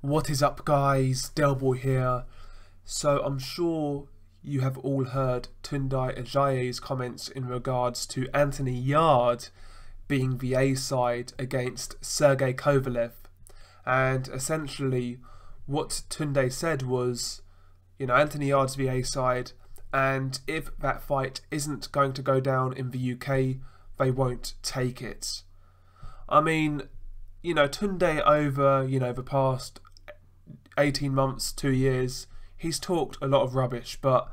What is up, guys? Delboy here. So I'm sure you have all heard Tunde Ajayi's comments in regards to Anthony Yarde being the A-side against Sergey Kovalev. And essentially what Tunde said was, Anthony Yarde's the A-side, and if that fight isn't going to go down in the UK, they won't take it. I mean, Tunde over, the past 18 months, 2 years, he's talked a lot of rubbish, but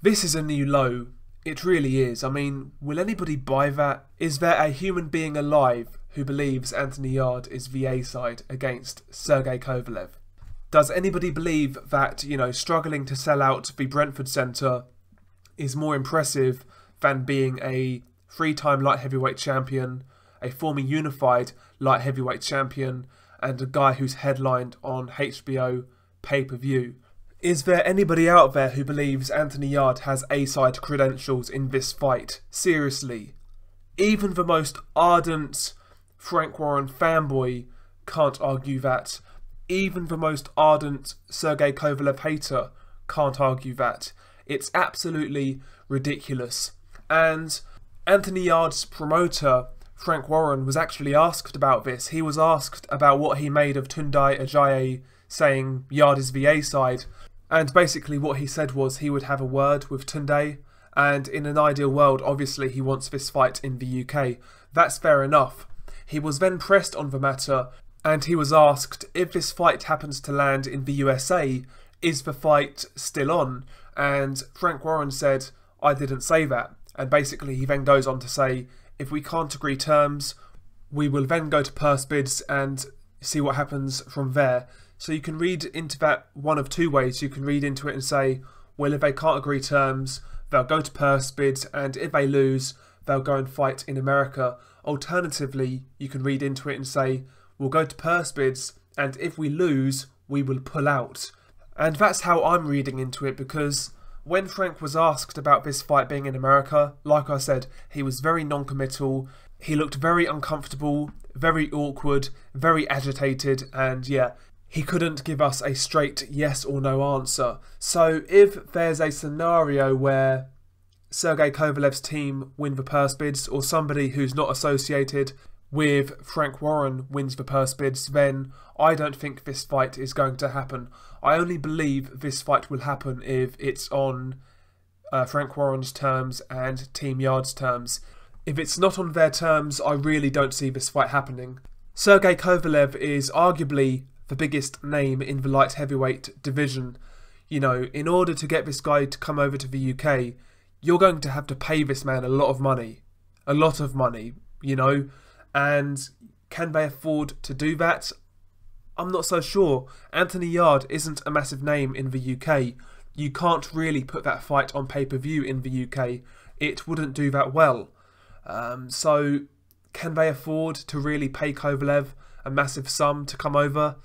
this is a new low. It really is. I mean, will anybody buy that? Is there a human being alive who believes Anthony Yarde is the A-side against Sergey Kovalev? Does anybody believe that, struggling to sell out the Brentford Centre is more impressive than being a 3-time light heavyweight champion, a former unified light heavyweight champion, and a guy who's headlined on HBO pay-per-view? Is there anybody out there who believes Anthony Yarde has A-side credentials in this fight? Seriously. Even the most ardent Frank Warren fanboy can't argue that. Even the most ardent Sergey Kovalev hater can't argue that. It's absolutely ridiculous. And Anthony Yarde's promoter, Frank Warren, was actually asked about this. He was asked about what he made of Tunde Ajayi saying Yarde is the A-side. And basically what he said was he would have a word with Tunde. And in an ideal world, obviously he wants this fight in the UK. That's fair enough. He was then pressed on the matter, and he was asked, if this fight happens to land in the USA, is the fight still on? And Frank Warren said, I didn't say that. And basically he then goes on to say, if we can't agree terms, we will then go to purse bids and see what happens from there. So you can read into that one of two ways. You can read into it and say, well, if they can't agree terms, they'll go to purse bids, and if they lose, they'll go and fight in America. Alternatively, you can read into it and say, we'll go to purse bids, and if we lose, we will pull out. And that's how I'm reading into it, because when Frank was asked about this fight being in America, like I said, he was very non-committal. He looked very uncomfortable, very awkward, very agitated, and yeah, he couldn't give us a straight yes or no answer. So if there's a scenario where Sergey Kovalev's team win the purse bids, or somebody who's not associated with Frank Warren wins the purse bids, then I don't think this fight is going to happen. I only believe this fight will happen if it's on Frank Warren's terms and Team Yarde's terms. If it's not on their terms, I really don't see this fight happening. Sergey Kovalev is arguably the biggest name in the light heavyweight division. In order to get this guy to come over to the UK, you're going to have to pay this man a lot of money. A lot of money, And can they afford to do that? I'm not so sure. Anthony Yarde isn't a massive name in the UK. You can't really put that fight on pay-per-view in the UK. It wouldn't do that well. So can they afford to really pay Kovalev a massive sum to come over?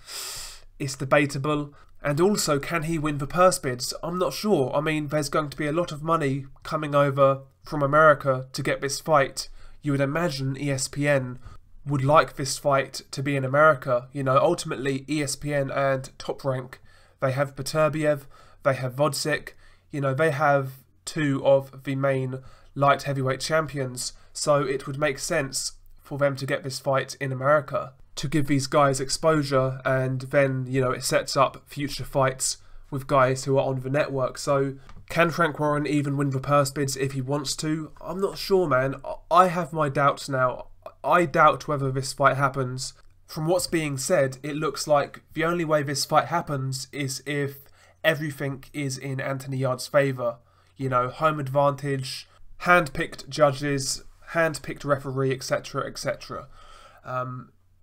It's debatable. And also, can he win the purse bids? I'm not sure. I mean, there's going to be a lot of money coming over from America to get this fight. You would imagine ESPN would like this fight to be in America. Ultimately ESPN and Top Rank, they have Beterbiev, they have Wont, they have two of the main light heavyweight champions. So it would make sense for them to get this fight in America, to give these guys exposure, and then, it sets up future fights with guys who are on the network. So can Frank Warren even win the purse bids if he wants to? I'm not sure, man. I have my doubts now. I doubt whether this fight happens. From what's being said, it looks like the only way this fight happens is if everything is in Anthony Yarde's favour. Home advantage, hand-picked judges, hand-picked referee, etc, etc.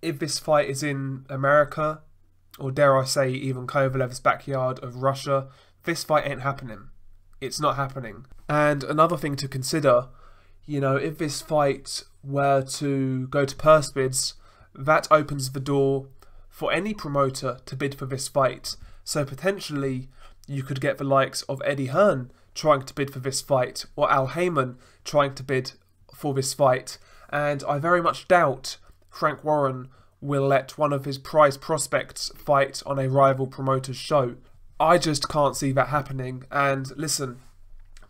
If this fight is in America, or dare I say even Kovalev's backyard of Russia, this fight ain't happening. It's not happening. And another thing to consider, if this fight were to go to purse bids, that opens the door for any promoter to bid for this fight. So potentially you could get the likes of Eddie Hearn trying to bid for this fight, or Al Heyman trying to bid for this fight. And I very much doubt Frank Warren will let one of his prize prospects fight on a rival promoter's show. I just can't see that happening. And listen,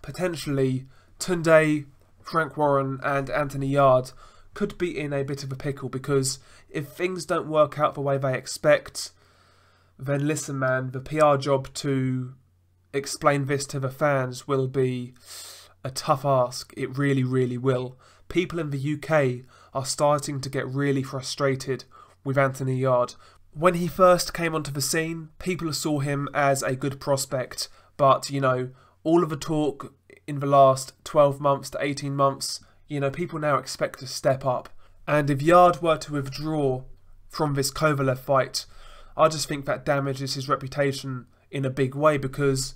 potentially Tunde, Frank Warren and Anthony Yarde could be in a bit of a pickle, because if things don't work out the way they expect, then listen man, the PR job to explain this to the fans will be a tough ask. It really, really will. People in the UK are starting to get really frustrated with Anthony Yarde. When he first came onto the scene, people saw him as a good prospect, but, you know, all of the talk in the last 12 months to 18 months, you know, people now expect to step up. And if Yarde were to withdraw from this Kovalev fight, I just think that damages his reputation in a big way, because,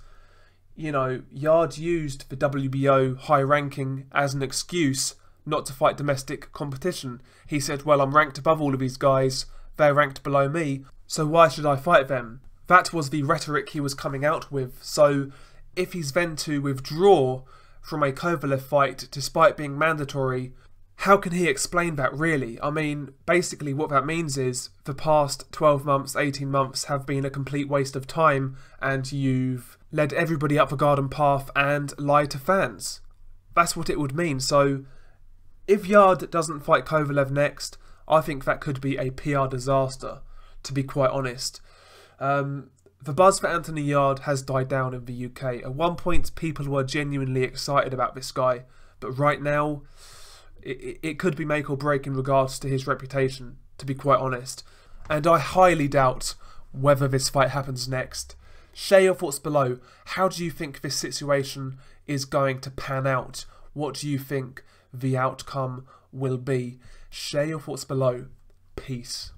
you know, Yarde used the WBO high ranking as an excuse not to fight domestic competition. He said, well, I'm ranked above all of these guys, they're ranked below me, so why should I fight them? That was the rhetoric he was coming out with. So if he's then to withdraw from a Kovalev fight despite being mandatory, how can he explain that really? I mean, basically what that means is the past 12 months, 18 months have been a complete waste of time, and you've led everybody up the garden path and lied to fans. That's what it would mean. So if Yarde doesn't fight Kovalev next, I think that could be a PR disaster, to be quite honest. The buzz for Anthony Yarde has died down in the UK. At one point, people were genuinely excited about this guy, but right now, it could be make or break in regards to his reputation, to be quite honest. And I highly doubt whether this fight happens next. Share your thoughts below. How do you think this situation is going to pan out? What do you think the outcome will be? Share your thoughts below. Peace.